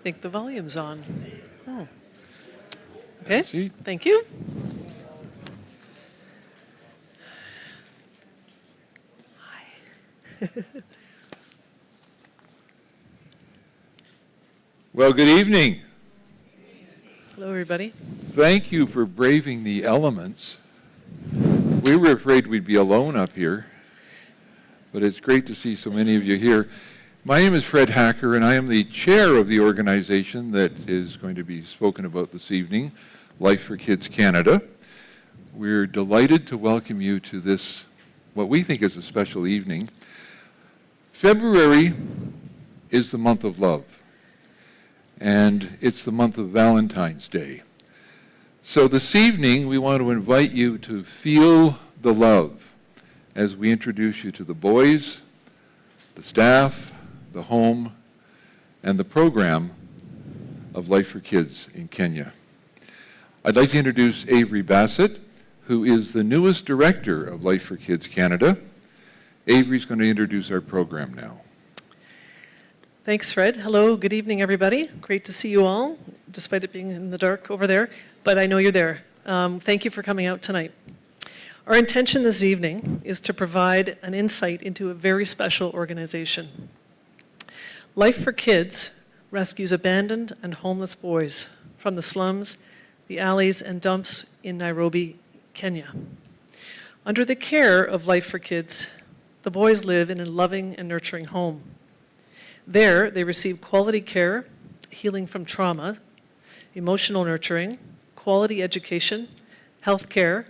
think the volume's on. Oh. Okay, See? thank you. Hi. Well, good evening. Hello, everybody. Thank you for braving the elements. We were afraid we'd be alone up here, but it's great to see so many of you here. My name is Fred Hacker, and I am the chair of the organization that is going to be spoken about this evening, Life for Kids Canada. We're delighted to welcome you to this, what we think is a special evening. February is the month of love, and it's the month of Valentine's Day. So this evening, we want to invite you to feel the love as we introduce you to the boys, the staff, the home, and the program of Life for Kids in Kenya. I'd like to introduce Avery Bassett, who is the newest director of Life for Kids Canada. Avery's going to introduce our program now. Thanks, Fred. Hello, good evening, everybody. Great to see you all, despite it being in the dark over there, but I know you're there. Thank you for coming out tonight. Our intention this evening is to provide an insight into a very special organization. Life for Kids rescues abandoned and homeless boys from the slums, the alleys, and dumps in Nairobi, Kenya. Under the care of Life for Kids, the boys live in a loving and nurturing home. There, they receive quality care, healing from trauma, emotional nurturing, quality education, health care,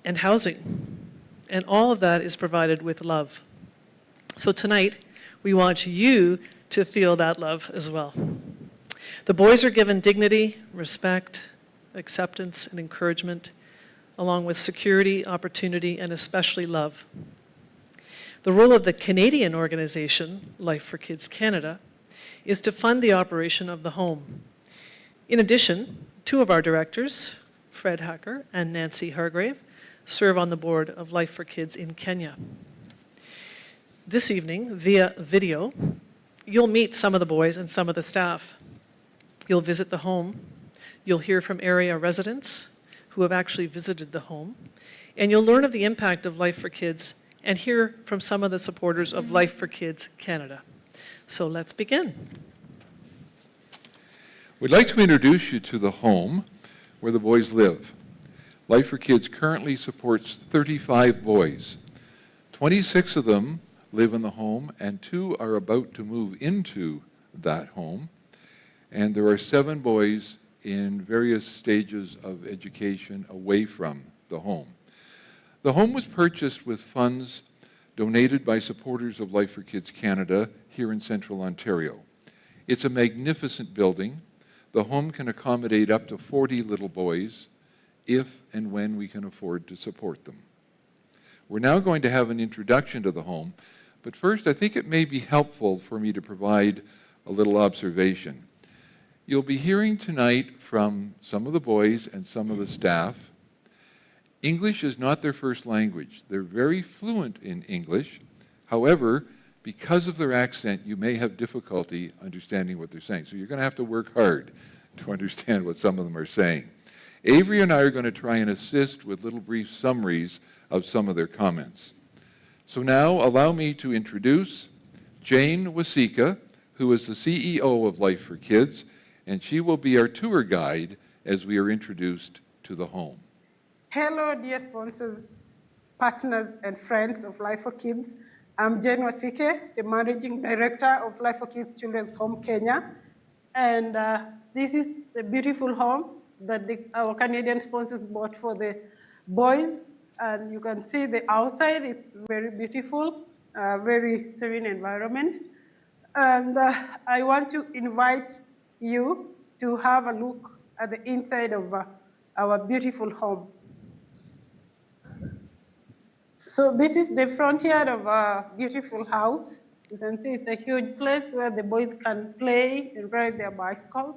and housing. And all of that is provided with love. So tonight, we want you to feel that love as well. The boys are given dignity, respect, acceptance, and encouragement, along with security, opportunity, and especially love. The role of the Canadian organization, Life for Kids Canada, is to fund the operation of the home. In addition, two of our directors, Fred Hacker and Nancy Hargrave, serve on the board of Life for Kids in Kenya. This evening, via video, you'll meet some of the boys and some of the staff. You'll visit the home, you'll hear from area residents who have actually visited the home, and you'll learn of the impact of Life for Kids and hear from some of the supporters of Life for Kids Canada. So let's begin. We'd like to introduce you to the home where the boys live. Life for Kids currently supports 35 boys. 26 of them live in the home, and 2 are about to move into that home. And there are 7 boys in various stages of education away from the home. The home was purchased with funds donated by supporters of Life for Kids Canada here in Central Ontario. It's a magnificent building. The home can accommodate up to 40 little boys if and when we can afford to support them. We're now going to have an introduction to the home, but first I think it may be helpful for me to provide a little observation. You'll be hearing tonight from some of the boys and some of the staff. English is not their first language. They're very fluent in English. However, because of their accent, you may have difficulty understanding what they're saying. So you're going to have to work hard to understand what some of them are saying. Avery and I are going to try and assist with little brief summaries of some of their comments. So now allow me to introduce Jane Wasika, who is the CEO of Life for Kids, and she will be our tour guide as we are introduced to the home. Hello, dear sponsors, partners, and friends of Life for Kids. I'm Jane Wasike, the Managing Director of Life for Kids Children's Home Kenya. And this is the beautiful home that our Canadian sponsors bought for the boys. And you can see the outside, it's very beautiful, very serene environment. And I want to invite you to have a look at the inside of our beautiful home. So this is the front yard of our beautiful house. You can see it's a huge place where the boys can play and ride their bicycles.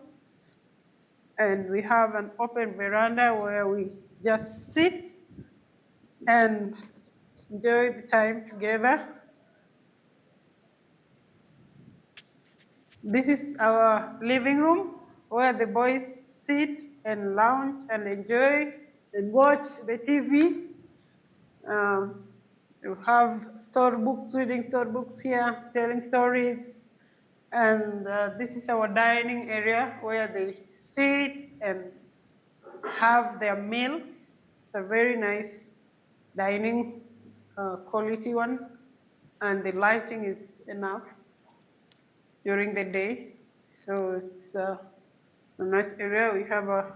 And we have an open veranda where we just sit and enjoy the time together. This is our living room where the boys sit and lounge and enjoy and watch the TV. You have storybooks, reading storybooks here, telling stories. And this is our dining area where they sit and have their meals. It's a very nice dining quality one. And the lighting is enough during the day. So it's a nice area. We have a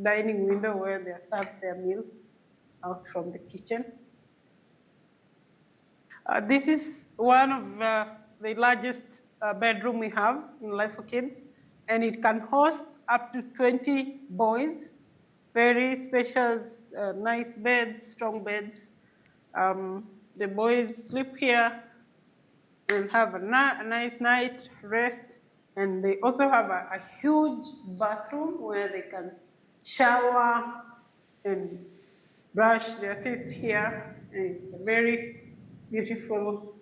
dining window where they serve their meals out from the kitchen. This is one of the largest bedroom we have in Life for Kids, and it can host up to 20 boys. Very special, nice beds, strong beds. The boys sleep here and have a nice night rest, and they also have a huge bathroom where they can shower and brush their teeth here. And it's a very beautiful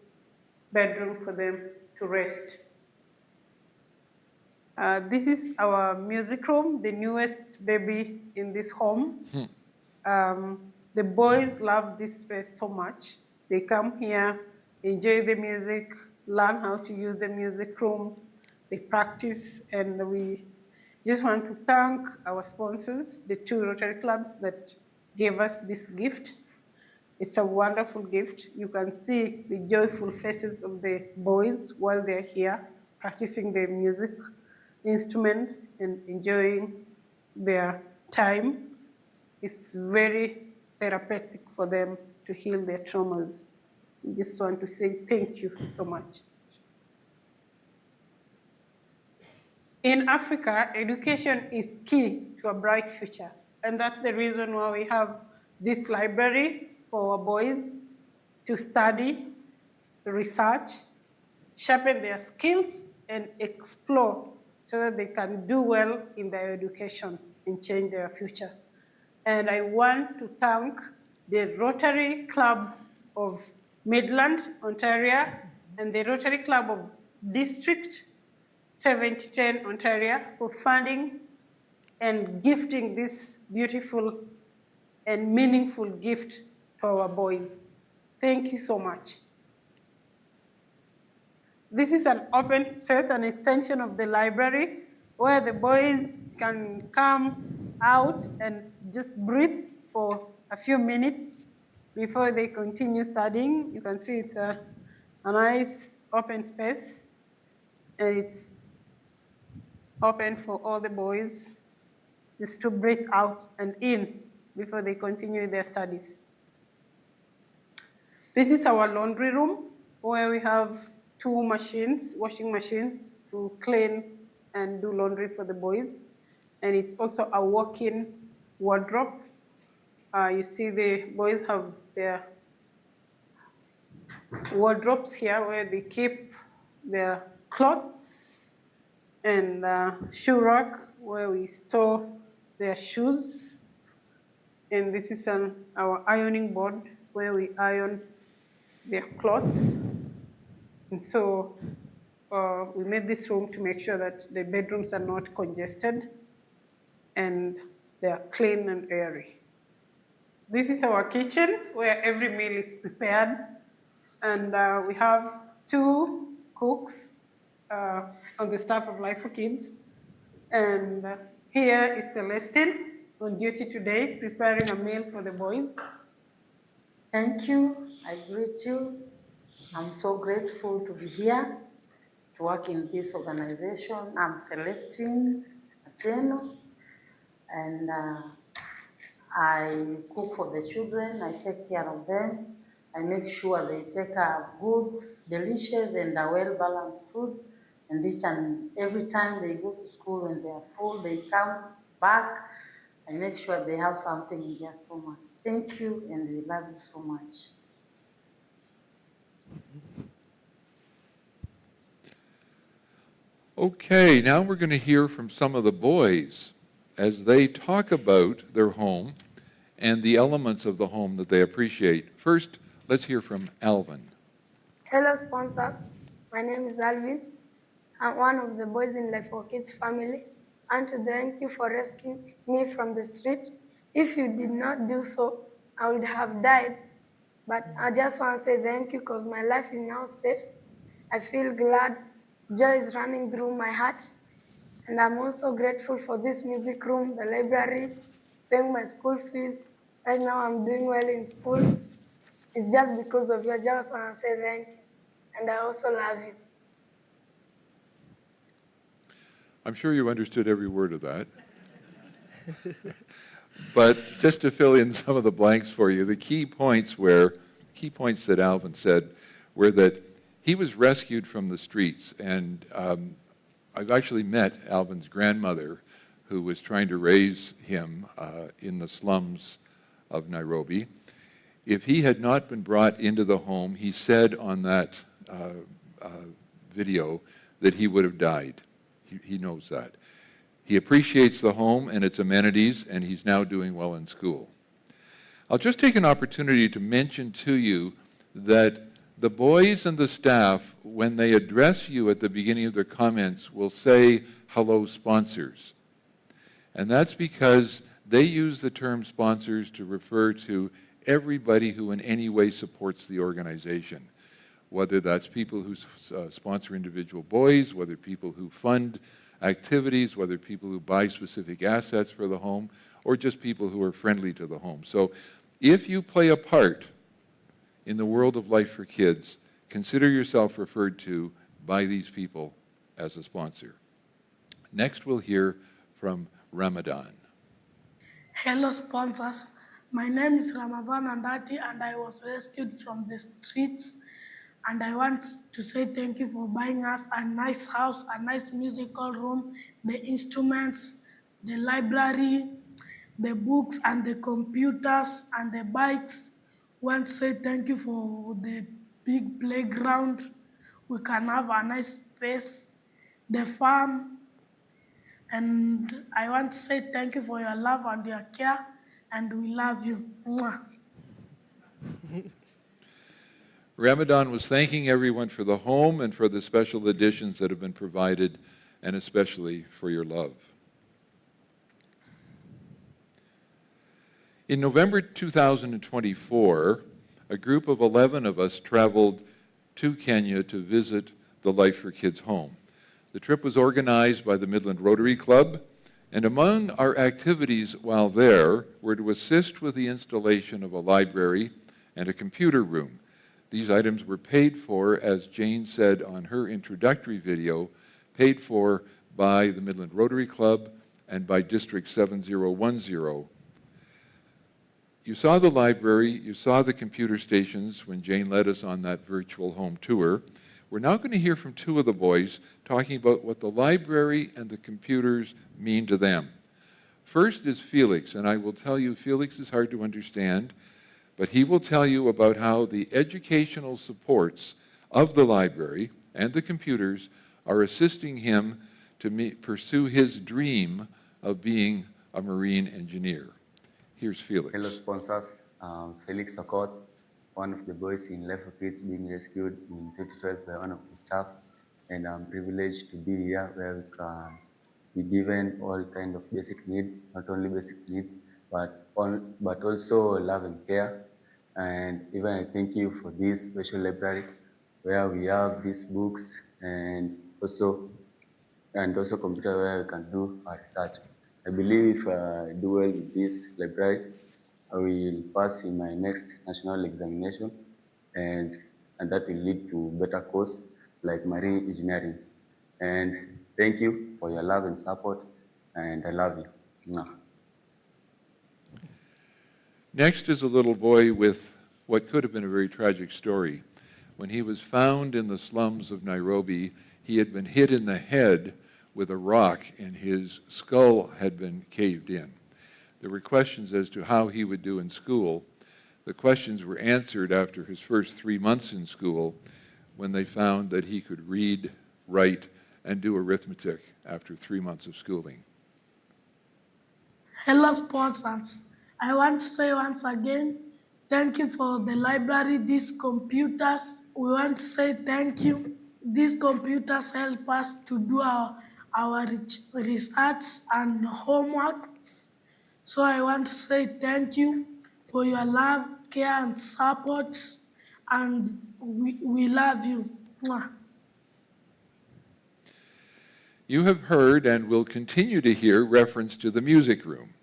bedroom for them to rest. This is our music room, the newest baby in this home. The boys love this space so much. They come here, enjoy the music, learn how to use the music room, they practice, and we just want to thank our sponsors, the two Rotary clubs that gave us this gift. It's a wonderful gift. You can see the joyful faces of the boys while they're here practicing their music instrument and enjoying their time. It's very therapeutic for them to heal their traumas. We just want to say thank you so much. In Africa, education is key to a bright future. And that's the reason why we have this library for our boys to study, research, sharpen their skills, and explore so that they can do well in their education and change their future. And I want to thank the Rotary Club of Midland, Ontario, and the Rotary Club of District 7010, Ontario, for funding and gifting this beautiful and meaningful gift to our boys. Thank you so much. This is an open space, an extension of the library, where the boys can come out and just breathe for a few minutes before they continue studying. You can see it's a nice open space, and it's open for all the boys just to breathe out and in before they continue their studies. This is our laundry room, where we have two machines, washing machines, to clean and do laundry for the boys. And it's also a walk-in wardrobe. You see the boys have their wardrobes here where they keep their clothes, and shoe rack where we store their shoes. And this is our ironing board where we iron their clothes. And so we made this room to make sure that the bedrooms are not congested and they are clean and airy. This is our kitchen where every meal is prepared. And we have two cooks on the staff of Life for Kids. And here is Celestine on duty today, preparing a meal for the boys. Thank you. I greet you. I'm so grateful to be here to work in this organization. I'm Celestine Atieno, and I cook for the children. I take care of them. I make sure they take a good, delicious, and a well-balanced food. And each and every time they go to school, when they are full, they come back. I make sure they have something in their stomach. Thank you, and we love you so much. Okay, now we're going to hear from some of the boys as they talk about their home and the elements of the home that they appreciate. First, let's hear from Alvin. Hello sponsors, my name is Alvin. I'm one of the boys in Life for Kids family. And to thank you for rescuing me from the street. If you did not do so, I would have died. But I just want to say thank you because my life is now safe. I feel glad. Joy is running through my heart. And I'm also grateful for this music room, the library, paying my school fees. Right now I'm doing well in school. It's just because of you. I just want to say thank you. And I also love you. I'm sure you understood every word of that. But just to fill in some of the blanks for you, the key points that Alvin said were that he was rescued from the streets. And I've actually met Alvin's grandmother, who was trying to raise him in the slums of Nairobi. If he had not been brought into the home, he said on that video that he would have died. He knows that. He appreciates the home and its amenities, and he's now doing well in school. I'll just take an opportunity to mention to you that the boys and the staff, when they address you at the beginning of their comments, will say, "Hello, sponsors." And that's because they use the term sponsors to refer to everybody who in any way supports the organization, whether that's people who sponsor individual boys, whether people who fund activities, whether people who buy specific assets for the home, or just people who are friendly to the home. So if you play a part in the world of Life for Kids, consider yourself referred to by these people as a sponsor. Next, we'll hear from Ramadan. Hello, sponsors. My name is Ramadan Andati, and I was rescued from the streets. And I want to say thank you for buying us a nice house, a nice musical room, the instruments, the library, the books, and the computers, and the bikes. Want to say thank you for the big playground. We can have a nice space, the farm. And I want to say thank you for your love and your care, and we love you. Mwah. Ramadan was thanking everyone for the home and for the special additions that have been provided, and especially for your love. In November 2024, a group of 11 of us traveled to Kenya to visit the Life for Kids home. The trip was organized by the Midland Rotary Club, and among our activities while there were to assist with the installation of a library and a computer room. These items were paid for, as Jane said on her introductory video, paid for by the Midland Rotary Club and by District 7010. You saw the library, you saw the computer stations when Jane led us on that virtual home tour. We're now going to hear from two of the boys talking about what the library and the computers mean to them. First is Felix, and I will tell you, Felix is hard to understand, but he will tell you about how the educational supports of the library and the computers are assisting him to pursue his dream of being a marine engineer. Here's Felix. Hello, sponsors. Felix Okot, one of the boys in Life for Kids being rescued in 2012 by one of the staff. And I'm privileged to be here where we can be given all kind of basic needs, not only basic needs, but also love and care. And even I thank you for this special library where we have these books and also computer where we can do our research. I believe if I do well with this library, I will pass in my next national examination, and that will lead to better course like marine engineering. And thank you for your love and support, and I love you. Mwah. Next is a little boy with what could have been a very tragic story. When he was found in the slums of Nairobi, he had been hit in the head with a rock and his skull had been caved in. There were questions as to how he would do in school. The questions were answered after his first 3 months in school when they found that he could read, write, and do arithmetic after 3 months of schooling. Hello, sponsors. I want to say once again, thank you for the library, these computers. We want to say thank you. these computers help us to do our research and homeworks. So I want to say thank you for your love, care, and support, and we love you. Mwah. You have heard and will continue to hear reference to the music room.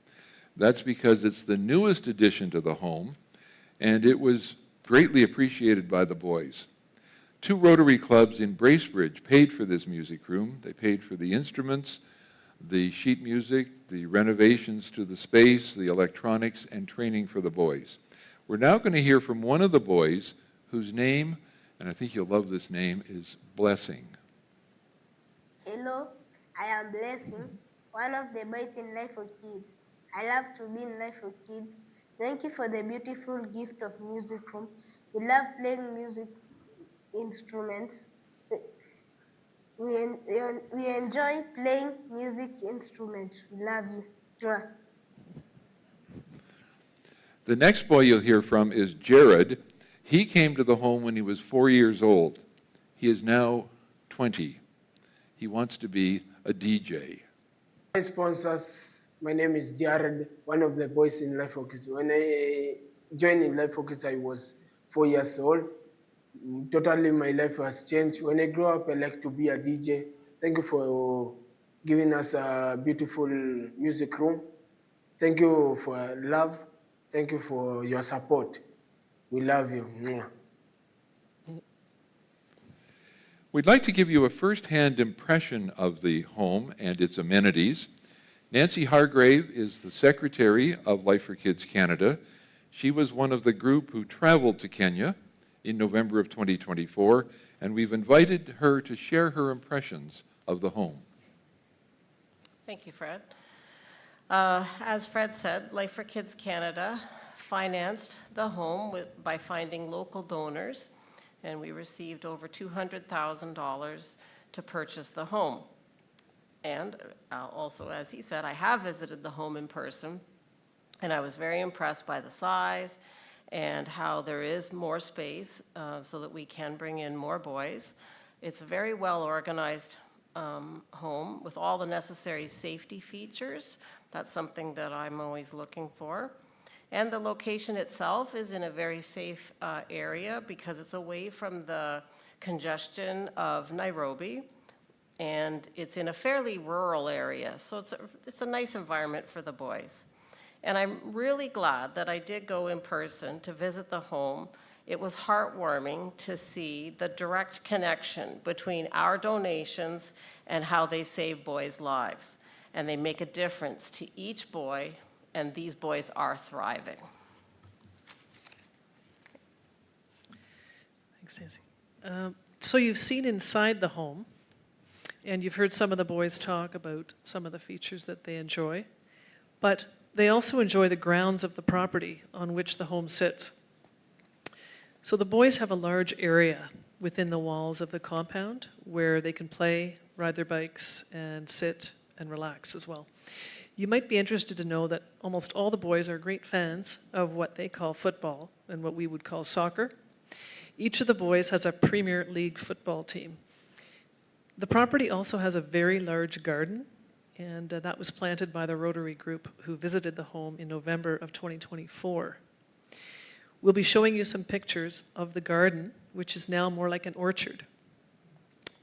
That's because it's the newest addition to the home, and it was greatly appreciated by the boys. 2 Rotary clubs in Bracebridge paid for this music room. They paid for the instruments, the sheet music, the renovations to the space, the electronics, and training for the boys. We're now going to hear from one of the boys whose name, and I think you'll love this name, is Blessing. Hello, I am Blessing, one of the boys in Life for Kids. I love to be in Life for Kids. Thank you for the beautiful gift of music room. We love playing music instruments. We enjoy playing music instruments. We love you. Joa. The next boy you'll hear from is Jared. He came to the home when he was 4 years old. He is now 20. He wants to be a DJ. My sponsors, my name is Jared, one of the boys in Life for Kids. When I joined in Life for Kids, I was 4 years old. Totally, my life has changed. When I grow up, I like to be a DJ. Thank you for giving us a beautiful music room. Thank you for love. Thank you for your support. We love you. Mwah. We'd like to give you a first-hand impression of the home and its amenities. Nancy Hargrave is the Secretary of Life for Kids Canada. She was one of the group who traveled to Kenya in November of 2024, and we've invited her to share her impressions of the home. Thank you, Fred. As Fred said, Life for Kids Canada financed the home by finding local donors, and we received over $200,000 to purchase the home. And also, as he said, I have visited the home in person, and I was very impressed by the size and how there is more space so that we can bring in more boys. It's a very well-organized home with all the necessary safety features. That's something that I'm always looking for. And the location itself is in a very safe area because it's away from the congestion of Nairobi, and it's in a fairly rural area, so it's a nice environment for the boys. And I'm really glad that I did go in person to visit the home. It was heartwarming to see the direct connection between our donations and how they save boys' lives. And they make a difference to each boy, and these boys are thriving. Thanks, Nancy. So you've seen inside the home, and you've heard some of the boys talk about some of the features that they enjoy, but they also enjoy the grounds of the property on which the home sits. So the boys have a large area within the walls of the compound where they can play, ride their bikes, and sit and relax as well. You might be interested to know that almost all the boys are great fans of what they call football and what we would call soccer. Each of the boys has a Premier League football team. The property also has a very large garden, and that was planted by the Rotary group who visited the home in November of 2024. We'll be showing you some pictures of the garden, which is now more like an orchard.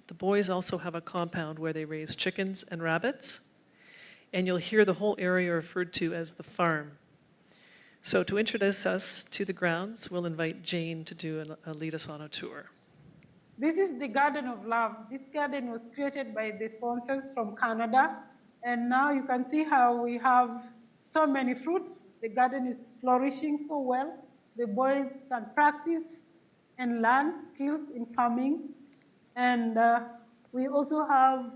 The boys also have a compound where they raise chickens and rabbits, and you'll hear the whole area referred to as the farm. So to introduce us to the grounds, we'll invite Jane to lead us on a tour. This is the Garden of Love. This garden was created by the sponsors from Canada. And now you can see how we have so many fruits. The garden is flourishing so well. The boys can practice and learn skills in farming. And we also have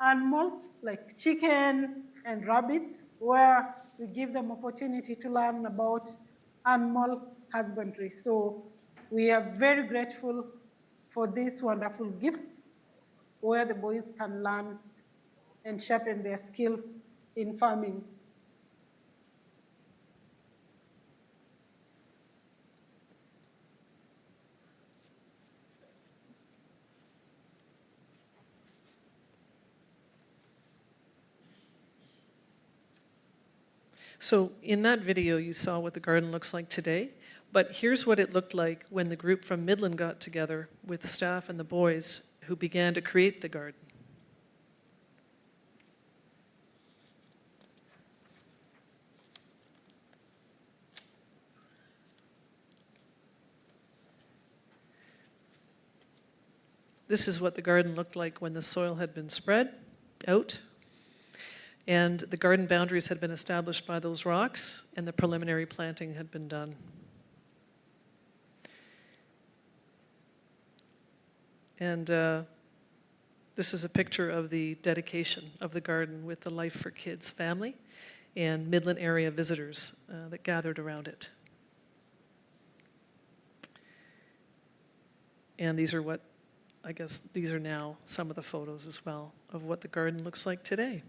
animals like chicken and rabbits, where we give them opportunity to learn about animal husbandry. So we are very grateful for these wonderful gifts where the boys can learn and sharpen their skills in farming. So in that video, you saw what the garden looks like today, but here's what it looked like when the group from Midland got together with the staff and the boys who began to create the garden. This is what the garden looked like when the soil had been spread out, and the garden boundaries had been established by those rocks, and the preliminary planting had been done. And this is a picture of the dedication of the garden with the Life for Kids family and Midland area visitors that gathered around it. And these are what, I guess these are now some of the photos as well of what the garden looks like today.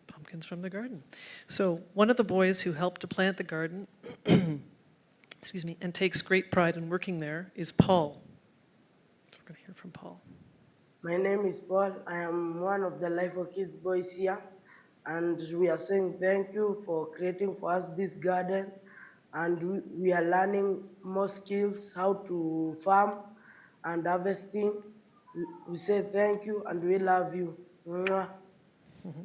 Pumpkins from the garden. So one of the boys who helped to plant the garden excuse me, and takes great pride in working there is Paul. So we're going to hear from Paul. My name is Paul. I am one of the Life for Kids boys here, and we are saying thank you for creating for us this garden, and we are learning more skills, how to farm and harvesting. We say thank you and we love you. Mwah. Mm-hmm.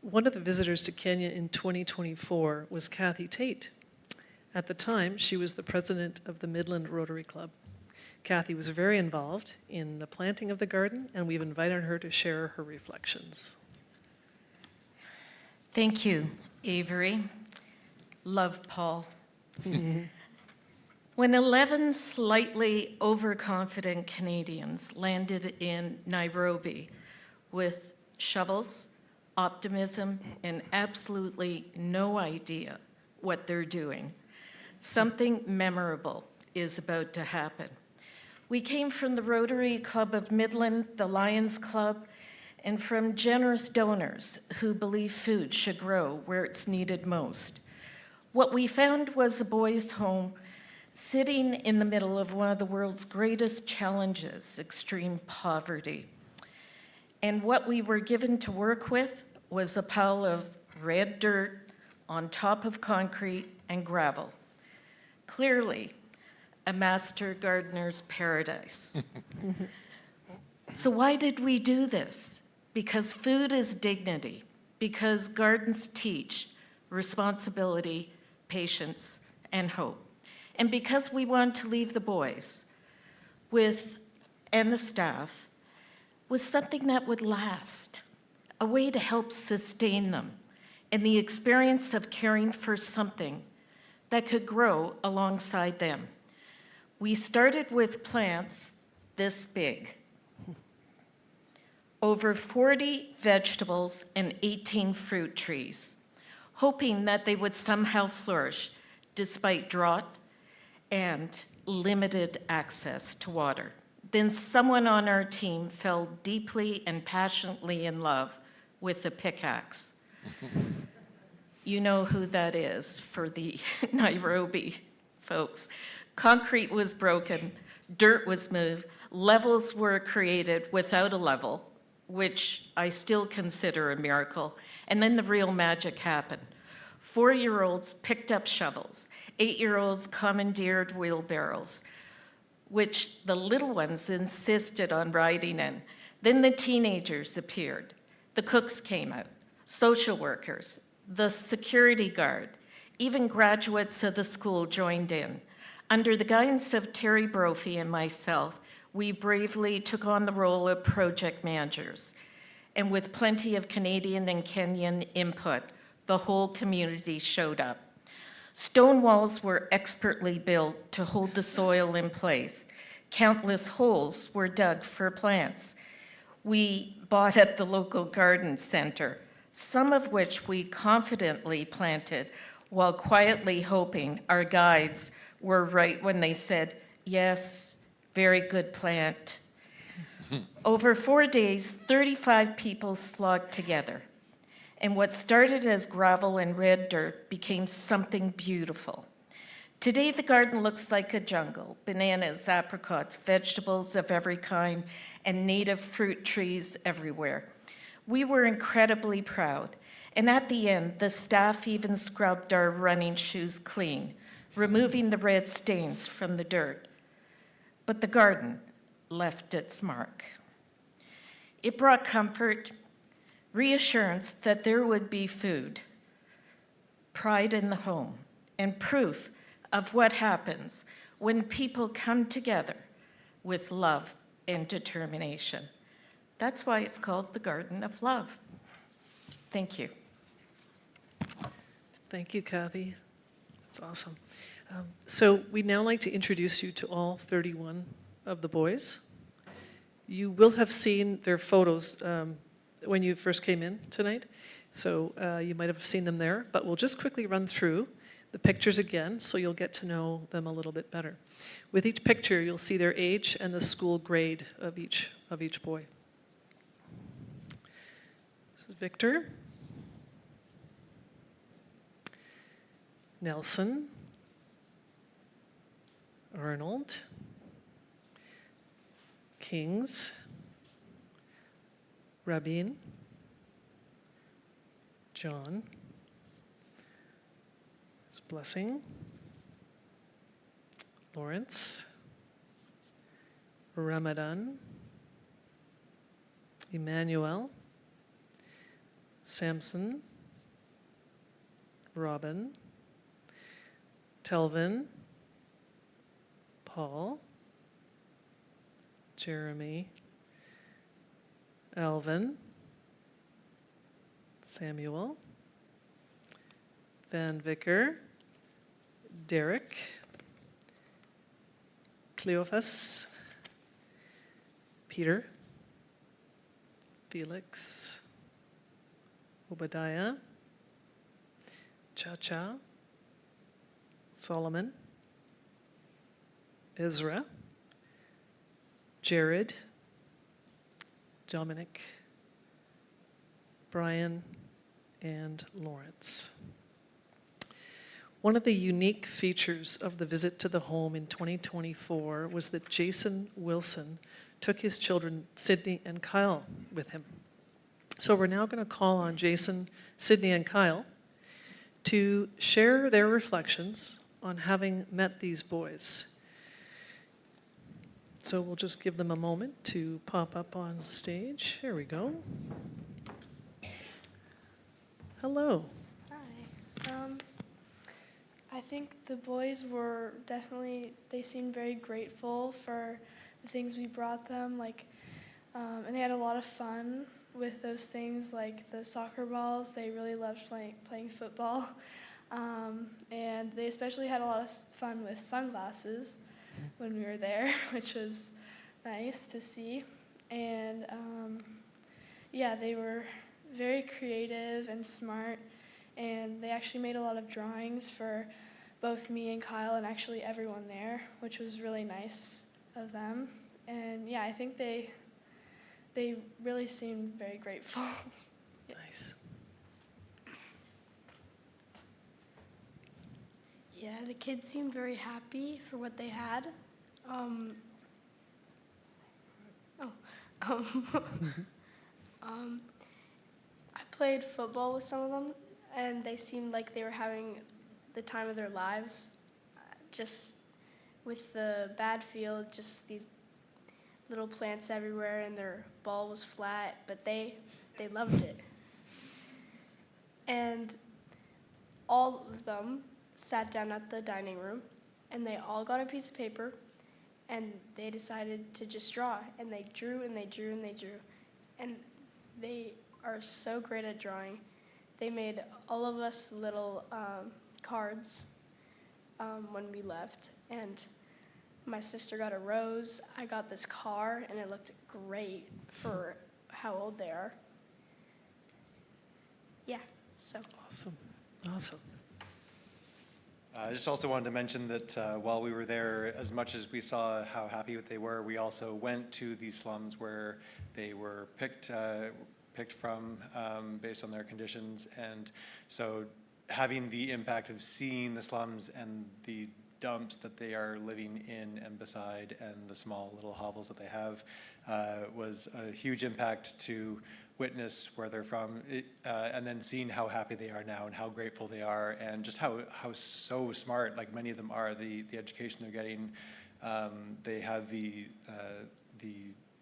One of the visitors to Kenya in 2024 was Kathy Tate. At the time, she was the president of the Midland Rotary Club. Kathy was very involved in the planting of the garden, and we've invited her to share her reflections. Thank you, Avery. Love Paul. When 11 slightly overconfident Canadians landed in Nairobi with shovels, optimism, and absolutely no idea what they're doing, something memorable is about to happen. We came from the Rotary Club of Midland, the Lions Club, and from generous donors who believe food should grow where it's needed most. What we found was a boys' home sitting in the middle of one of the world's greatest challenges, extreme poverty. And what we were given to work with was a pile of red dirt on top of concrete and gravel. Clearly, a master gardener's paradise. So why did we do this? Because food is dignity, because gardens teach responsibility, patience, and hope. And because we want to leave the boys and the staff with something that would last, a way to help sustain them, and the experience of caring for something that could grow alongside them. We started with plants this big, over 40 vegetables and 18 fruit trees, hoping that they would somehow flourish despite drought and limited access to water. Then someone on our team fell deeply and passionately in love with the pickaxe. You know who that is for the Nairobi folks. Concrete was broken, dirt was moved, levels were created without a level, which I still consider a miracle, and then the real magic happened. 4-year-olds picked up shovels, 8-year-olds commandeered wheelbarrows, which the little ones insisted on riding in. Then the teenagers appeared, the cooks came out, social workers, the security guard, even graduates of the school joined in. Under the guidance of Terry Brophy and myself, we bravely took on the role of project managers. And with plenty of Canadian and Kenyan input, the whole community showed up. Stone walls were expertly built to hold the soil in place. Countless holes were dug for plants. We bought at the local garden center, some of which we confidently planted while quietly hoping our guides were right when they said, yes, very good plant. Over 4 days, 35 people slogged together. And what started as gravel and red dirt became something beautiful. Today, the garden looks like a jungle: bananas, apricots, vegetables of every kind, and native fruit trees everywhere. We were incredibly proud. And at the end, the staff even scrubbed our running shoes clean, removing the red stains from the dirt. But the garden left its mark. It brought comfort, reassurance that there would be food, pride in the home, and proof of what happens when people come together with love and determination. That's why it's called the Garden of Love. Thank you. Thank you, Kathy. That's awesome. So we'd now like to introduce you to all 31 of the boys. You will have seen their photos when you first came in tonight, so you might have seen them there, but we'll just quickly run through the pictures again so you'll get to know them a little bit better. With each picture, you'll see their age and the school grade of each boy. This is Victor, Nelson, Arnold, Kings, Rabin, John, Blessing, Lawrence, Ramadan, Emmanuel, Samson, Robin, Telvin, Paul, Jeremy, Alvin, Samuel, Van Vicker, Derek, Cleophas, Peter, Felix, Obadiah, Cha-Cha, Solomon, Ezra, Jared, Dominic, Brian, and Lawrence. One of the unique features of the visit to the home in 2024 was that Jason Wilson took his children, Sydney and Kyle, with him. So we're now going to call on Jason, Sydney, and Kyle to share their reflections on having met these boys. So we'll just give them a moment to pop up on stage. Here we go. Hello. Hi. I think the boys were definitely, they seemed very grateful for the things we brought them, and they had a lot of fun with those things, like the soccer balls. They really loved playing football. And they especially had a lot of fun with sunglasses when we were there, which was nice to see. And yeah, they were very creative and smart, and they actually made a lot of drawings for both me and Kyle and actually everyone there, which was really nice of them. And yeah, I think they really seemed very grateful. Nice. Yeah, the kids seemed very happy for what they had. I played football with some of them, and they seemed like they were having the time of their lives. Just with the bad field, just these little plants everywhere, and their ball was flat, but they loved it. And all of them sat down at the dining room, and they all got a piece of paper, and they decided to just draw, and they drew, and they drew, and they drew. And they are so great at drawing. They made all of us little cards when we left, and my sister got a rose. I got this car, and it looked great for how old they are. Yeah, so. Awesome. Awesome. I just also wanted to mention that while we were there, as much as we saw how happy they were, we also went to these slums where they were picked from based on their conditions. And so having the impact of seeing the slums and the dumps that they are living in and beside and the small little hovels that they have was a huge impact to witness where they're from, and then seeing how happy they are now and how grateful they are, and just how so smart, like many of them are, the education they're getting. They have the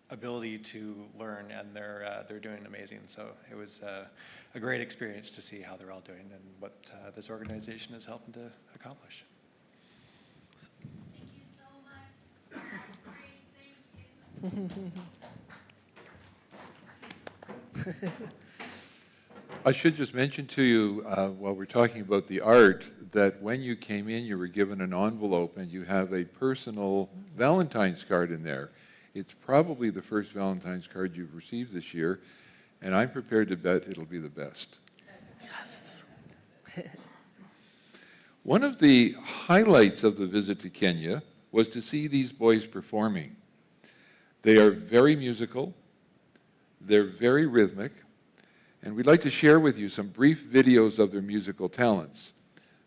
ability to learn, and they're doing amazing. So it was a great experience to see how they're all doing and what this organization is helping to accomplish. I should just mention to you, while we're talking about the art, that when you came in, you were given an envelope and you have a personal Valentine's card in there. It's probably the first Valentine's card you've received this year, and I'm prepared to bet it'll be the best. Yes. One of the highlights of the visit to Kenya was to see these boys performing. They are very musical, they're very rhythmic, and we'd like to share with you some brief videos of their musical talents.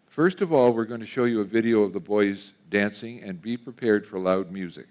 First of all, we're going to show you a video of the boys dancing, and be prepared for loud music.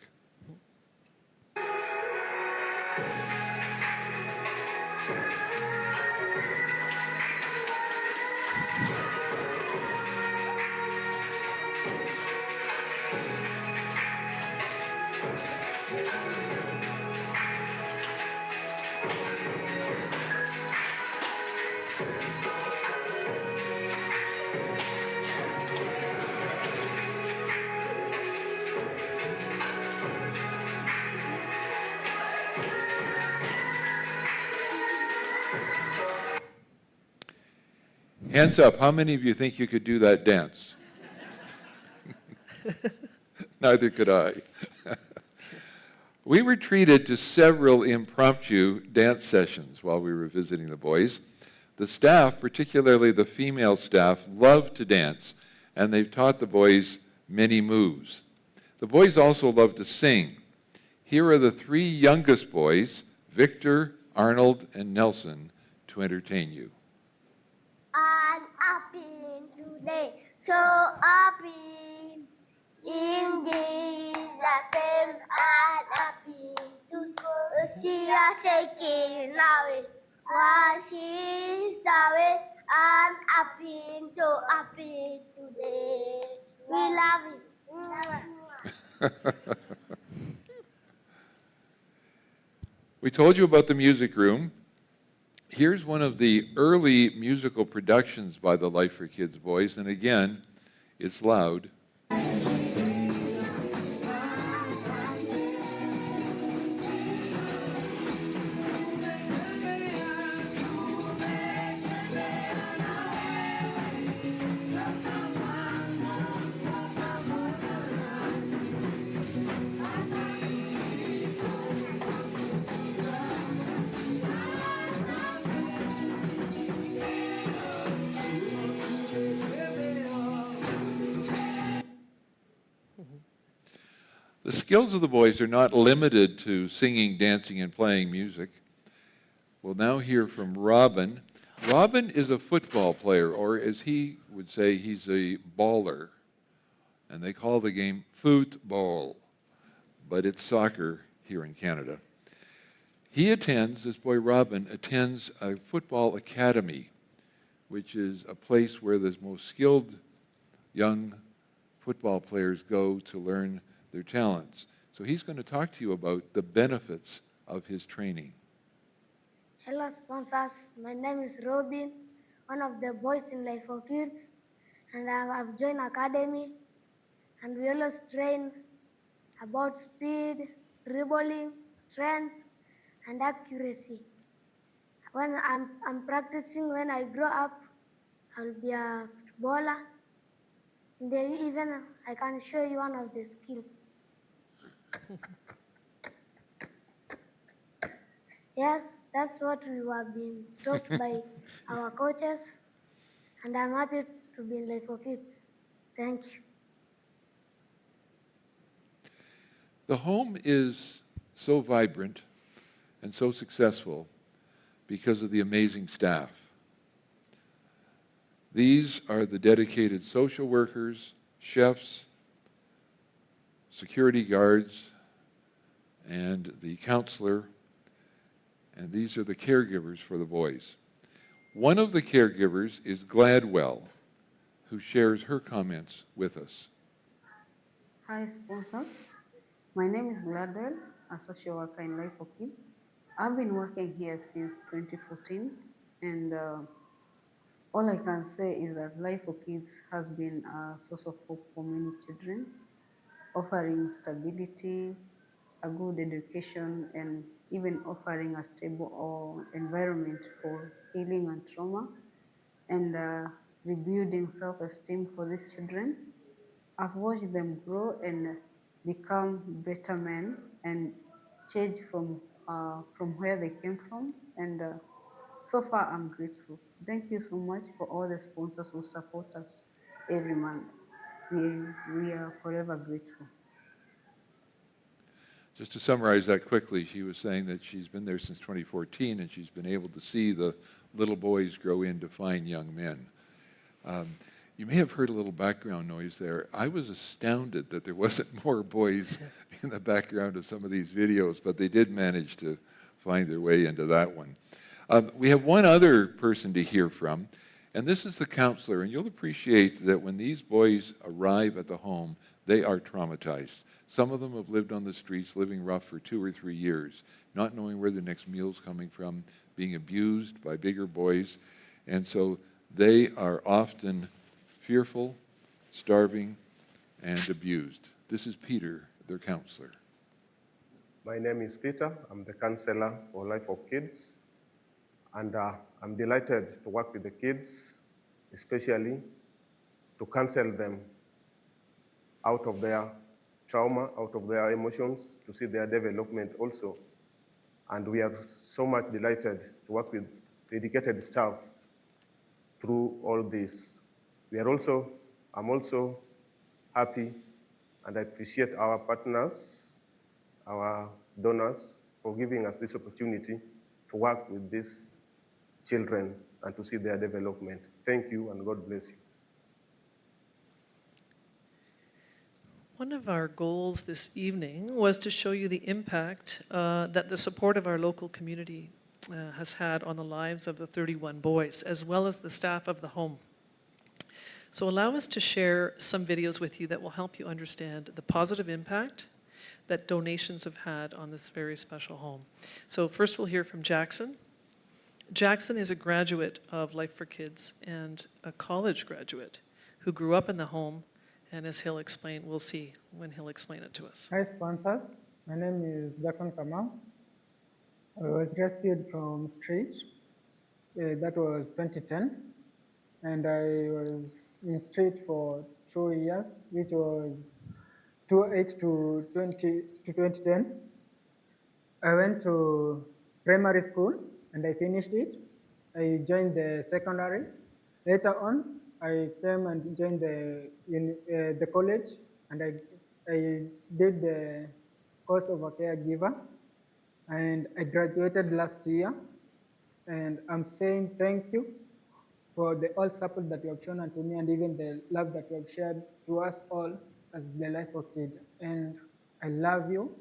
Hands up, how many of you think you could do that dance? Neither could I. We were treated to several impromptu dance sessions while we were visiting the boys. The staff, particularly the female staff, love to dance, and they've taught the boys many moves. The boys also love to sing. Here are the three youngest boys, Victor, Arnold, and Nelson, to entertain you. I'm happy today, so happy in Jesus' name. I'm happy to see us shaking away. While she's away, I'm happy, so happy today. We love you. We told you about the music room. Here's one of the early musical productions by the Life for Kids boys, and again, it's loud. The skills of the boys are not limited to singing, dancing, and playing music. We'll now hear from Robin. Robin is a football player, or as he would say, he's a baller. And they call the game football, but it's soccer here in Canada. This boy Robin attends a football academy, which is a place where the most skilled young football players go to learn their talents. So he's going to talk to you about the benefits of his training. Hello sponsors, my name is Robin, one of the boys in Life for Kids, and I've joined academy, and we always train about speed, dribbling, strength, and accuracy. When I'm practicing, when I grow up, I'll be a footballer. And even I can show you one of the skills. Yes, that's what we were being taught by our coaches, and I'm happy to be in Life for Kids. Thank you. The home is so vibrant and so successful because of the amazing staff. These are the dedicated social workers, chefs, security guards, and the counselor, and these are the caregivers for the boys. One of the caregivers is Gladwell, who shares her comments with us. Hi, sponsors. My name is Gladwell, a social worker in Life for Kids. I've been working here since 2014, and all I can say is that Life for Kids has been a source of hope for many children, offering stability, a good education, and even offering a stable environment for healing and trauma, and rebuilding self-esteem for these children. I've watched them grow and become better men and change from where they came from, and so far I'm grateful. Thank you so much for all the sponsors who support us every month. We are forever grateful. Just to summarize that quickly, she was saying that she's been there since 2014 and she's been able to see the little boys grow into fine young men. You may have heard a little background noise there. I was astounded that there wasn't more boys in the background of some of these videos, but they did manage to find their way into that one. We have one other person to hear from, and this is the counselor, and you'll appreciate that when these boys arrive at the home, they are traumatized. Some of them have lived on the streets, living rough for 2 or 3 years, not knowing where their next meal's coming from, being abused by bigger boys, and so they are often fearful, starving, and abused. This is Peter, their counselor. My name is Peter. I'm the counselor for Life for Kids, and I'm delighted to work with the kids, especially to counsel them out of their trauma, out of their emotions, to see their development also. And we are so much delighted to work with dedicated staff through all this. I'm also happy, and I appreciate our partners, our donors, for giving us this opportunity to work with these children and to see their development. Thank you, and God bless you. One of our goals this evening was to show you the impact that the support of our local community has had on the lives of the 31 boys, as well as the staff of the home. So allow us to share some videos with you that will help you understand the positive impact that donations have had on this very special home. So first we'll hear from Jackson. Jackson is a graduate of Life for Kids and a college graduate who grew up in the home, and as he'll explain, we'll see when he'll explain it to us. Hi sponsors, my name is Jackson Kamau. I was rescued from street, that was 2010, and I was in street for 2 years, which was 2008 to 2010. I went to primary school and I finished it. I joined the secondary. Later on, I came and joined the college, and I did the course of a caregiver, and I graduated last year. And I'm saying thank you for the all support that you have shown unto me, and even the love that you have shared to us all as the Life for Kids. And I love you,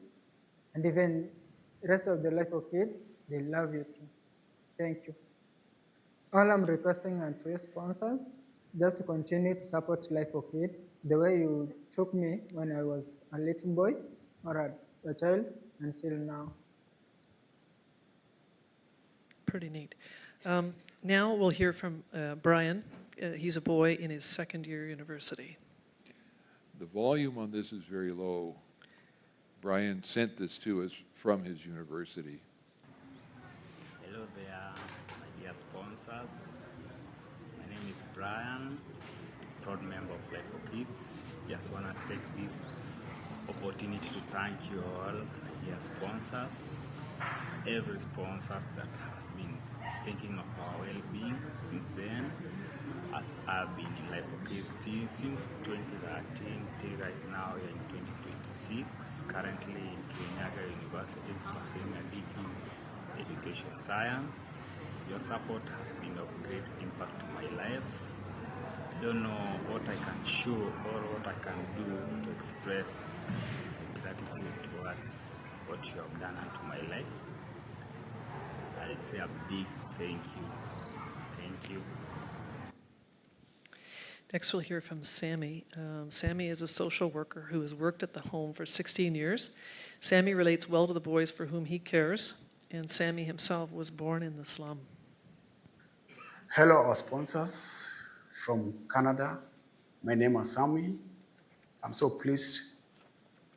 and even the rest of the Life for Kids, they love you too. Thank you. All I'm requesting and to your sponsors, just to continue to support Life for Kids the way you took me when I was a little boy or a child until now. Pretty neat. Now we'll hear from Brian. He's a boy in his second year university. The volume on this is very low. Brian sent this to us from his university. Hello there, my dear sponsors. My name is Brian, proud member of Life for Kids. Just want to take this opportunity to thank you all, my dear sponsors, every sponsor that has been thinking of our well-being since then. As I've been in Life for Kids since 2013 till right now we are in 2026. Currently in Kirinyaga University pursuing a degree in education science. Your support has been of great impact to my life. I don't know what I can show or what I can do to express gratitude towards what you have done unto my life. I'll say a big thank you. Thank you. Next, we'll hear from Sammy. Sammy is a social worker who has worked at the home for 16 years. Sammy relates well to the boys for whom he cares, and Sammy himself was born in the slum. Hello, our sponsors from Canada. My name is Sammy. I'm so pleased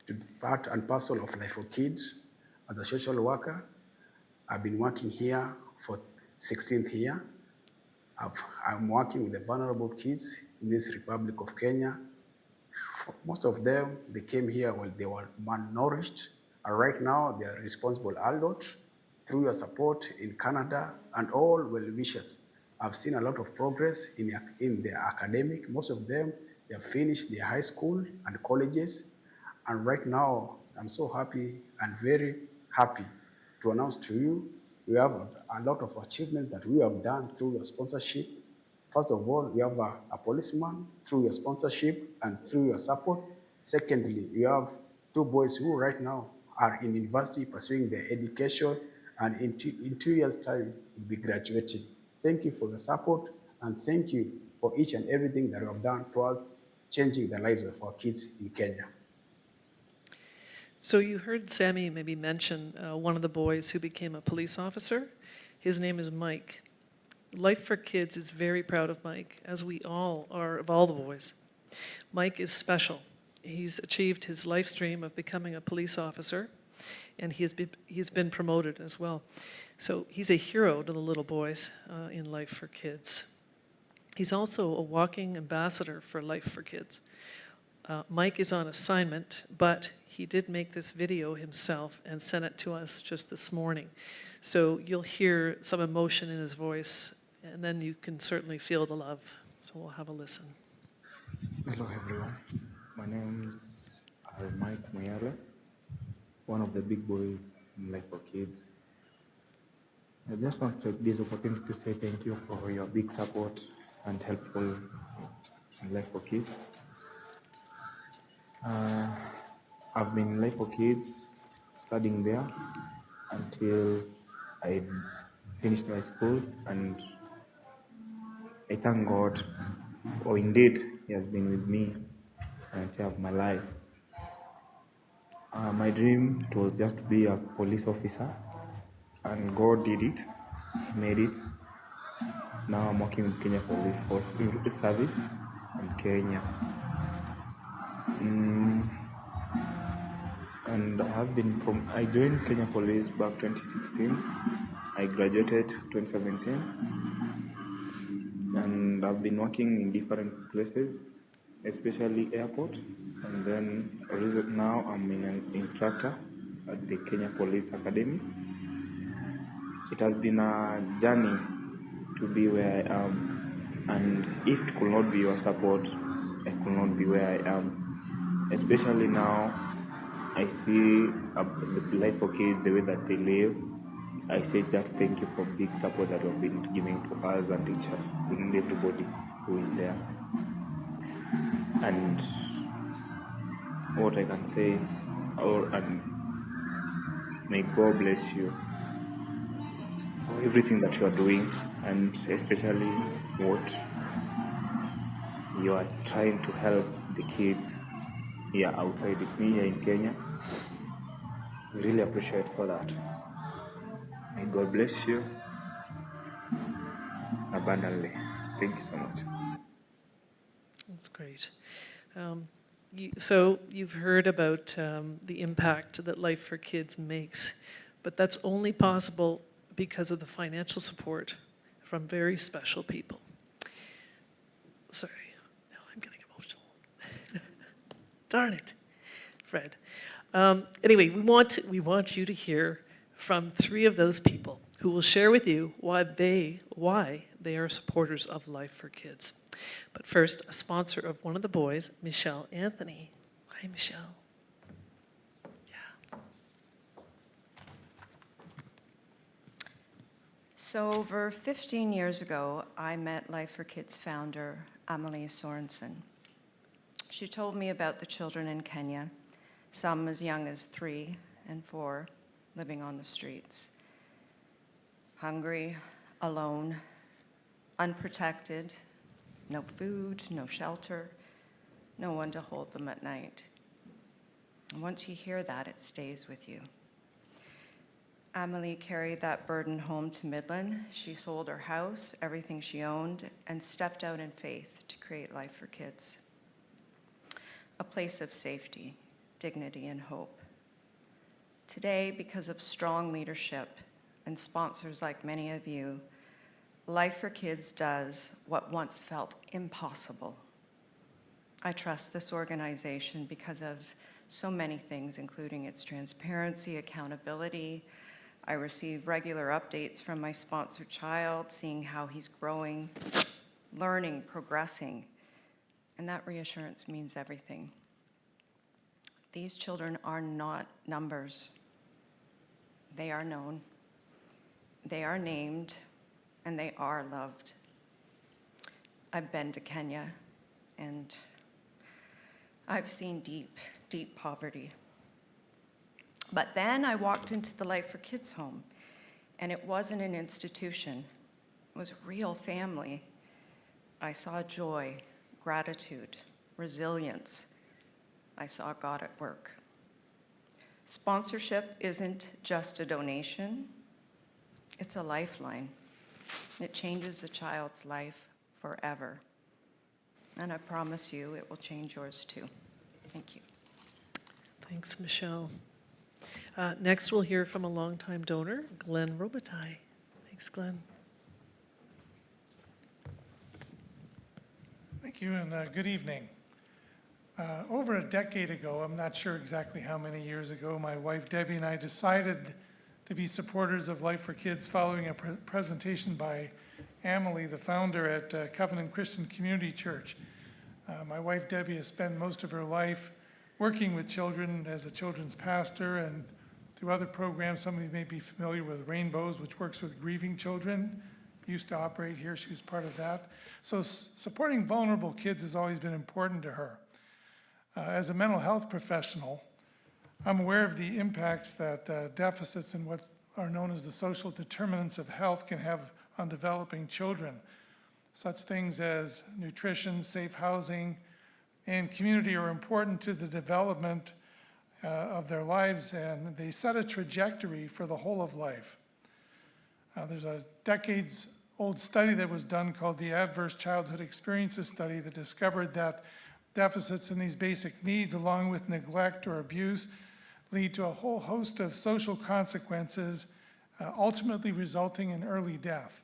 to be part and parcel of Life for Kids as a social worker. I've been working here for 16th year. I'm working with the vulnerable kids in this Republic of Kenya. Most of them, they came here when they were malnourished, and right now they are responsible adults. Through your support in Canada and all well-wishers, I've seen a lot of progress in their academic. Most of them, they have finished their high school and colleges, and right now I'm so happy and very happy to announce to you we have a lot of achievements that we have done through your sponsorship. First of all, we have a policeman through your sponsorship and through your support. Secondly, we have 2 boys who right now are in university pursuing their education, and in 2 years' time will be graduating. Thank you for the support, and thank you for each and everything that you have done towards changing the lives of our kids in Kenya. So you heard Sammy maybe mention one of the boys who became a police officer. His name is Mike. Life for Kids is very proud of Mike, as we all are of all the boys. Mike is special. He's achieved his life dream of becoming a police officer, and he's been promoted as well. So he's a hero to the little boys in Life for Kids. He's also a walking ambassador for Life for Kids. Mike is on assignment, but he did make this video himself and sent it to us just this morning. So you'll hear some emotion in his voice, and then you can certainly feel the love. So we'll have a listen. Hello everyone, my name is Mike Muyale, one of the big boys in Life for Kids. I just want to take this opportunity to say thank you for your big support and helpful in Life for Kids. I've been in Life for Kids, studying there until I finished my school, and I thank God for indeed He has been with me until my life. My dream was just to be a police officer, and God did it, He made it. Now I'm working with Kenya Police Force Service in Kenya. And I joined Kenya Police back 2016. I graduated 2017. And I've been working in different places, especially airport. And then now I'm an instructor at the Kenya Police Academy. It has been a journey to be where I am. And if it could not be your support, I could not be where I am. Especially now, I see the Life for Kids, the way that they live. I say just thank you for big support that you have been giving to us and each and everybody who is there. And what I can say, may God bless you for everything that you are doing, and especially what you are trying to help the kids here outside of me here in Kenya. We really appreciate for that. May God bless you abundantly. Thank you so much. That's great. So you've heard about the impact that Life for Kids makes, but that's only possible because of the financial support from very special people. Sorry, now I'm getting emotional. Darn it, Fred. Anyway, we want you to hear from 3 of those people who will share with you why they are supporters of Life for Kids. But first, a sponsor of one of the boys, Michelle Anthony. Hi, Michelle. So over 15 years ago, I met Life for Kids founder Amelie Sorensen. She told me about the children in Kenya, some as young as 3 and 4, living on the streets. Hungry, alone, unprotected, no food, no shelter, no one to hold them at night. And once you hear that, it stays with you. Amelie carried that burden home to Midland. She sold her house, everything she owned, and stepped out in faith to create Life for Kids. A place of safety, dignity, and hope. Today, because of strong leadership and sponsors like many of you, Life for Kids does what once felt impossible. I trust this organization because of so many things, including its transparency, accountability. I receive regular updates from my sponsored child, seeing how he's growing, learning, progressing, and that reassurance means everything. These children are not numbers. They are known, they are named, and they are loved. I've been to Kenya, and I've seen deep, deep poverty. But then I walked into the Life for Kids home, and it wasn't an institution. It was a real family. I saw joy, gratitude, resilience. I saw God at work. Sponsorship isn't just a donation, it's a lifeline. It changes a child's life forever. And I promise you it will change yours too. Thank you. Thanks, Michelle. Next, we'll hear from a longtime donor, Glenn Robitaille. Thanks, Glenn. Thank you, and good evening. Over a decade ago, I'm not sure exactly how many years ago, my wife Debbie and I decided to be supporters of Life for Kids following a presentation by Amelie, the founder at Covenant Christian Community Church. My wife Debbie has spent most of her life working with children as a children's pastor and through other programs. Some of you may be familiar with Rainbows, which works with grieving children. Used to operate here, she was part of that. So supporting vulnerable kids has always been important to her. As a mental health professional, I'm aware of the impacts that deficits in what are known as the social determinants of health can have on developing children. Such things as nutrition, safe housing, and community are important to the development of their lives, and they set a trajectory for the whole of life. There's a decades-old study that was done called the Adverse Childhood Experiences Study that discovered that deficits in these basic needs, along with neglect or abuse, lead to a whole host of social consequences, ultimately resulting in early death.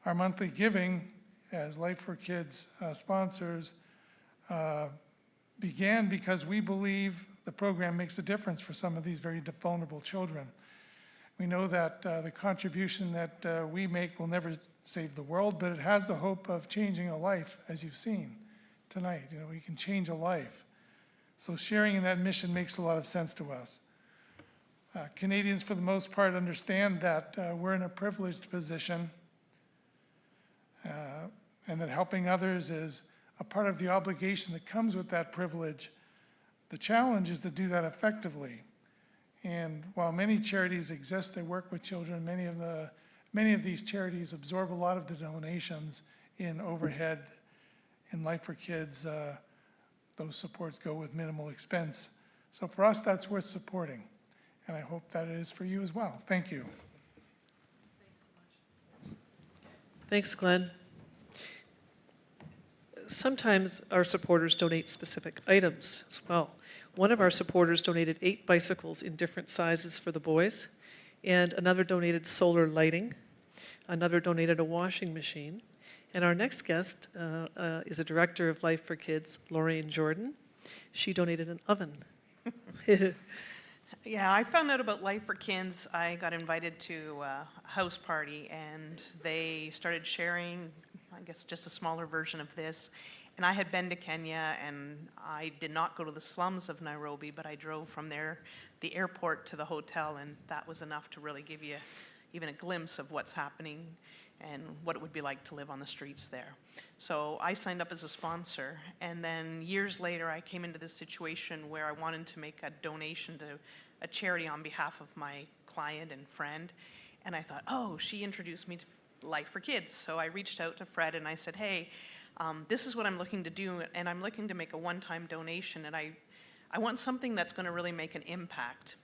Our monthly giving as Life for Kids sponsors began because we believe the program makes a difference for some of these very vulnerable children. We know that the contribution that we make will never save the world, but it has the hope of changing a life, as you've seen tonight. You know, we can change a life. So sharing in that mission makes a lot of sense to us. Canadians, for the most part, understand that we're in a privileged position and that helping others is a part of the obligation that comes with that privilege. The challenge is to do that effectively. And while many charities exist that work with children, many of these charities absorb a lot of the donations in overhead. In Life for Kids, those supports go with minimal expense. So for us, that's worth supporting. And I hope that it is for you as well. Thank you. Thanks, Glenn. Sometimes our supporters donate specific items as well. One of our supporters donated 8 bicycles in different sizes for the boys, and another donated solar lighting. Another donated a washing machine. And our next guest is a director of Life for Kids, Lorraine Jordan. She donated an oven. Yeah, I found out about Life for Kids. I got invited to a house party, and they started sharing I guess just a smaller version of this. And I had been to Kenya, and I did not go to the slums of Nairobi, but I drove from there, the airport to the hotel, and that was enough to really give you even a glimpse of what's happening and what it would be like to live on the streets there. So I signed up as a sponsor, and then years later I came into this situation where I wanted to make a donation to a charity on behalf of my client and friend, and I thought, oh, she introduced me to Life for Kids. So I reached out to Fred and I said, hey, this is what I'm looking to do, and I'm looking to make a one-time donation, and I want something that's going to really make an impact.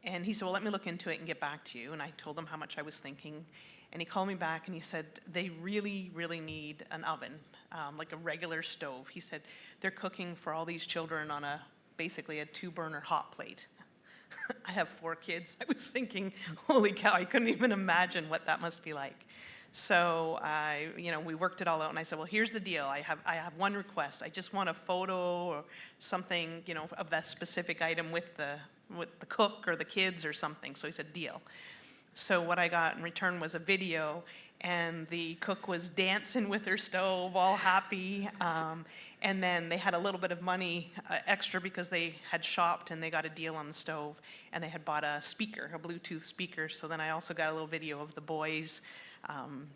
And he said, well, let me look into it and get back to you. And I told him how much I was thinking. And he called me back and he said, they really, really need an oven, like a regular stove. He said, they're cooking for all these children on basically a 2-burner hot plate. I have 4 kids. I was thinking, holy cow, I couldn't even imagine what that must be like. So we worked it all out, and I said, well, here's the deal. I have one request. I just want a photo or something, of that specific item with the cook or the kids or something. So he said, deal. So what I got in return was a video, and the cook was dancing with her stove, all happy. And then they had a little bit of money extra because they had shopped and they got a deal on the stove, and they had bought a speaker, a Bluetooth speaker. So then I also got a little video of the boys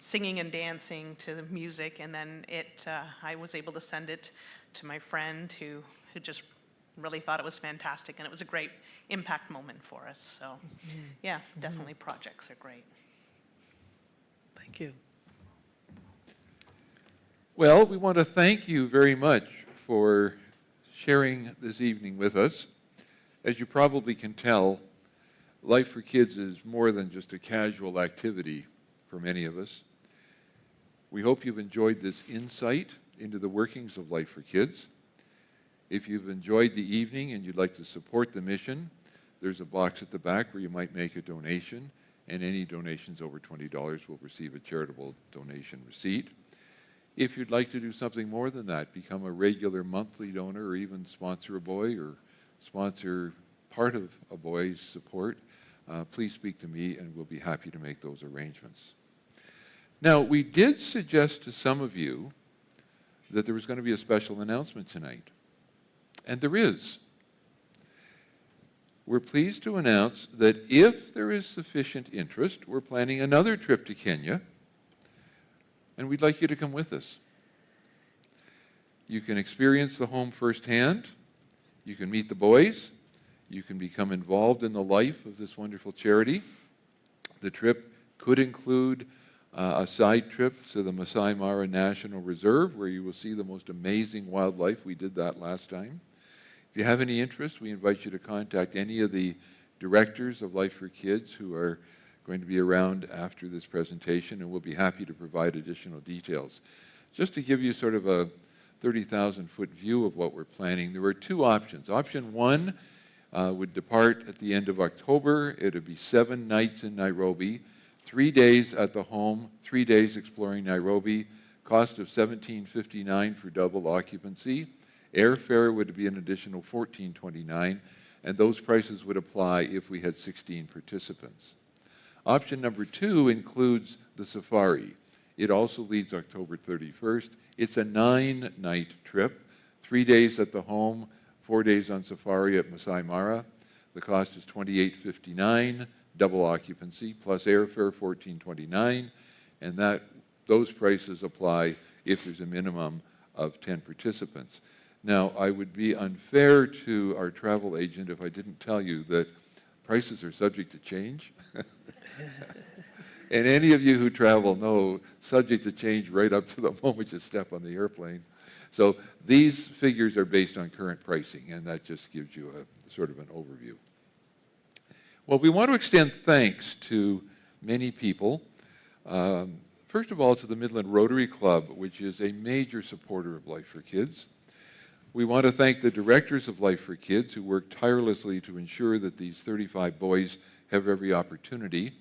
singing and dancing to the music, and then I was able to send it to my friend who just really thought it was fantastic, and it was a great impact moment for us. So yeah, definitely projects are great. Thank you. Well, we want to thank you very much for sharing this evening with us. As you probably can tell, Life for Kids is more than just a casual activity for many of us. We hope you've enjoyed this insight into the workings of Life for Kids. If you've enjoyed the evening and you'd like to support the mission, there's a box at the back where you might make a donation, and any donations over $20 will receive a charitable donation receipt. If you'd like to do something more than that, become a regular monthly donor, or even sponsor a boy or sponsor part of a boy's support, please speak to me and we'll be happy to make those arrangements. Now, we did suggest to some of you that there was going to be a special announcement tonight, and there is. We're pleased to announce that if there is sufficient interest, we're planning another trip to Kenya, and we'd like you to come with us. You can experience the home firsthand, you can meet the boys, you can become involved in the life of this wonderful charity. The trip could include a side trip to the Masai Mara National Reserve, where you will see the most amazing wildlife. We did that last time. If you have any interest, we invite you to contact any of the directors of Life for Kids who are going to be around after this presentation, and we'll be happy to provide additional details. Just to give you sort of a 30,000-foot view of what we're planning, there were 2 options. Option 1 would depart at the end of October. It would be 7 nights in Nairobi, 3 days at the home, 3 days exploring Nairobi, cost of $17.59 for double occupancy. Airfare would be an additional $14.29, and those prices would apply if we had 16 participants. Option number 2 includes the safari. It also leads October 31st. It's a 9-night trip, 3 days at the home, 4 days on safari at Masai Mara. The cost is $28.59, double occupancy, plus airfare $14.29, and those prices apply if there's a minimum of 10 participants. Now, I would be unfair to our travel agent if I didn't tell you that prices are subject to change. And any of you who travel know, subject to change right up to the moment you step on the airplane. So these figures are based on current pricing, and that just gives you a sort of an overview. Well, we want to extend thanks to many people. First of all, to the Midland Rotary Club, which is a major supporter of Life for Kids. We want to thank the directors of Life for Kids who work tirelessly to ensure that these 35 boys have every opportunity.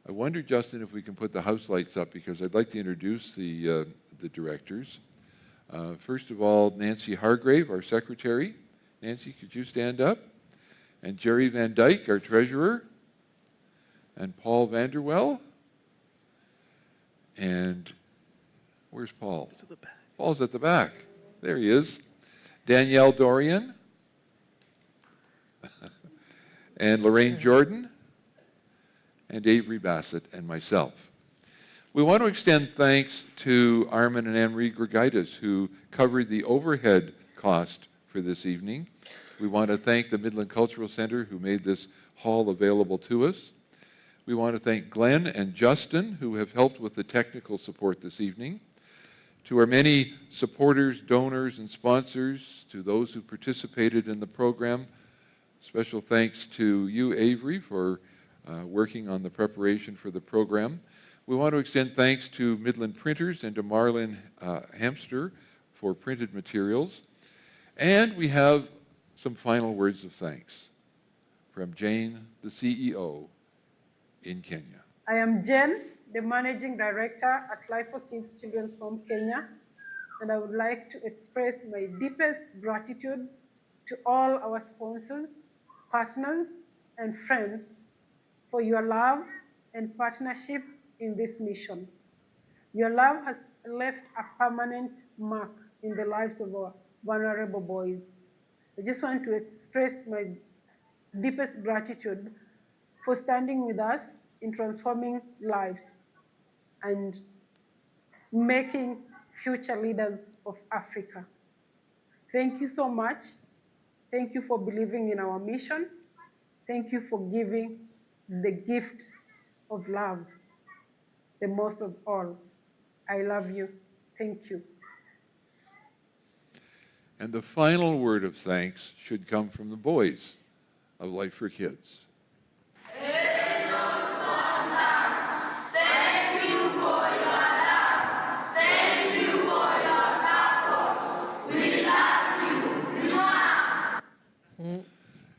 I wonder, Justin, if we can put the house lights up, because I'd like to introduce the directors. First of all, Nancy Hargrave, our secretary. Nancy, could you stand up? And Jerry Van Dyke, our treasurer. And Paul Vanderwell. And Where's Paul? He's at the back. Paul's at the back. There he is. Danielle Dorian. And Lorraine Jordan. And Avery Bassett and myself. We want to extend thanks to Armin and Anne-Marie Grigaitis, who covered the overhead cost for this evening. We want to thank the Midland Cultural Center, who made this hall available to us. We want to thank Glenn and Justin, who have helped with the technical support this evening. To our many supporters, donors, and sponsors, to those who participated in the program, special thanks to you, Avery, for working on the preparation for the program. We want to extend thanks to Midland Printers and to Marlon Hamster for printed materials. And we have some final words of thanks from Jane, the CEO in Kenya. I am Jen, the Managing Director at Life for Kids Children's Home Kenya, and I would like to express my deepest gratitude to all our sponsors, partners, and friends for your love and partnership in this mission. Your love has left a permanent mark in the lives of our vulnerable boys. I just want to express my deepest gratitude for standing with us in transforming lives and making future leaders of Africa. Thank you so much. Thank you for believing in our mission. Thank you for giving the gift of love, the most of all. I love you. Thank you. And the final word of thanks should come from the boys of Life for Kids.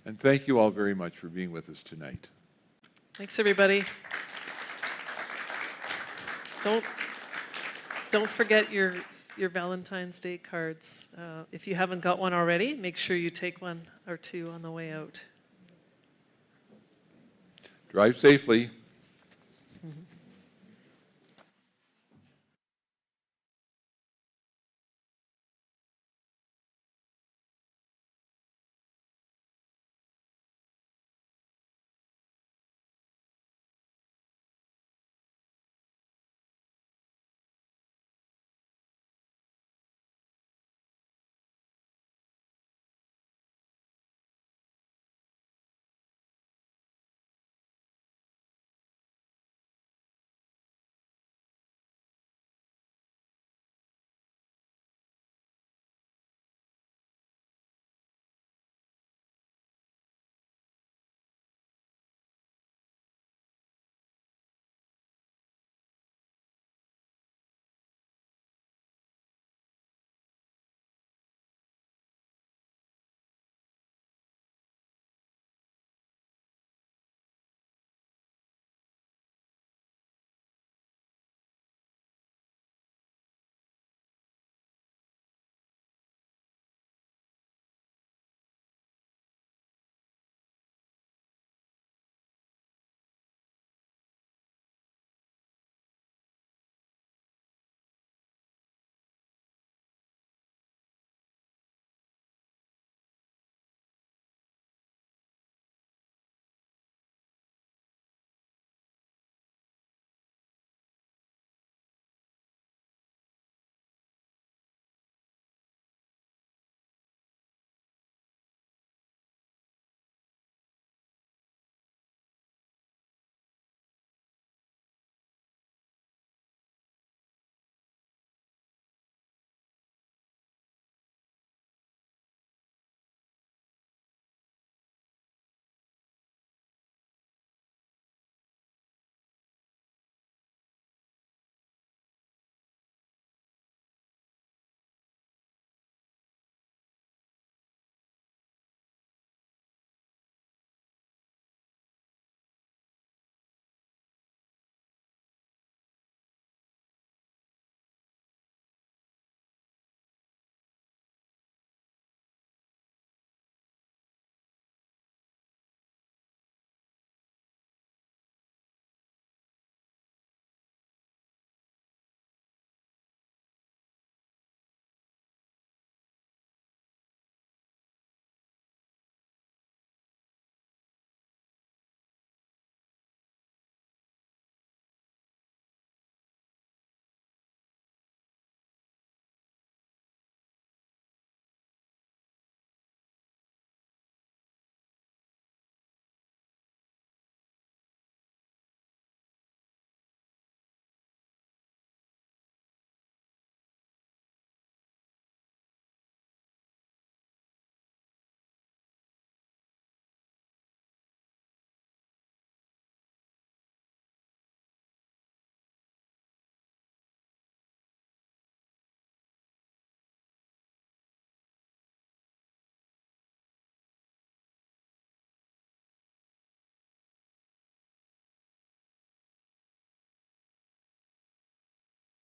And thank you all very much for being with us tonight. Thanks, everybody. Don't forget your Valentine's Day cards. If you haven't got one already, make sure you take one or two on the way out. Drive safely.